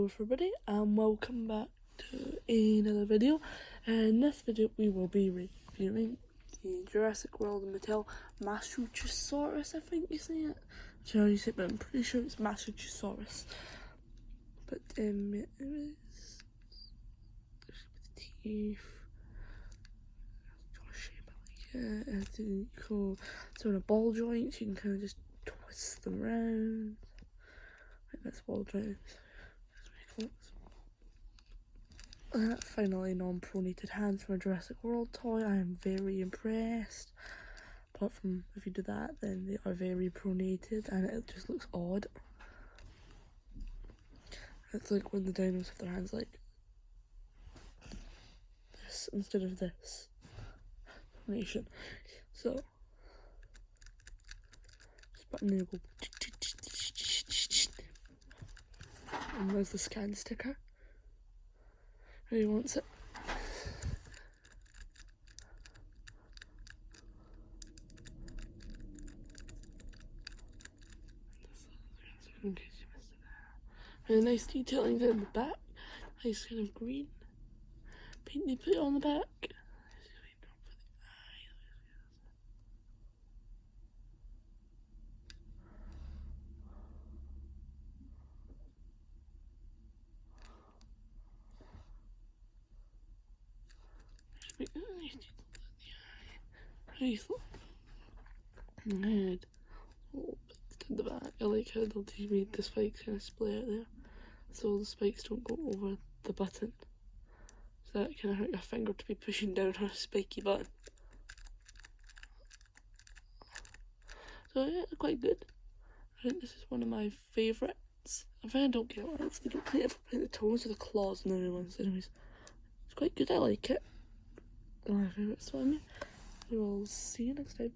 Hello everybody and welcome back to another video. In this video we will be reviewing the Jurassic World and Mattel Massachusetts, I think you say it. Sure you say it, but I'm pretty sure it's Massachusetts. But it is the teeth. Shape it like it. So in a ball joint you can kind of just twist them around. Right, that's ball joints. Finally, non-pronated hands from a Jurassic World toy. I am very impressed. Apart from if you do that, then they are very pronated and it just looks odd. It's like when the dinos have their hands like this instead of this. Pronation. So, just button there, go. And there's the scan sticker. Who wants it? In case you missed it. Really nice detailing in the back. Nice kind of green paint they put on the back. Nice look. Head. Oh, in the back. I like how they made the spikes kind of split out there, so the spikes don't go over the button. So that kind of hurt your finger to be pushing down on a spiky button. So yeah, quite good. I think this is one of my favourites. I think I don't get why they don't play it for playing the toes or the claws and the other ones. Anyways, it's quite good. I like it. My favourite. So I mean, we will see you next time.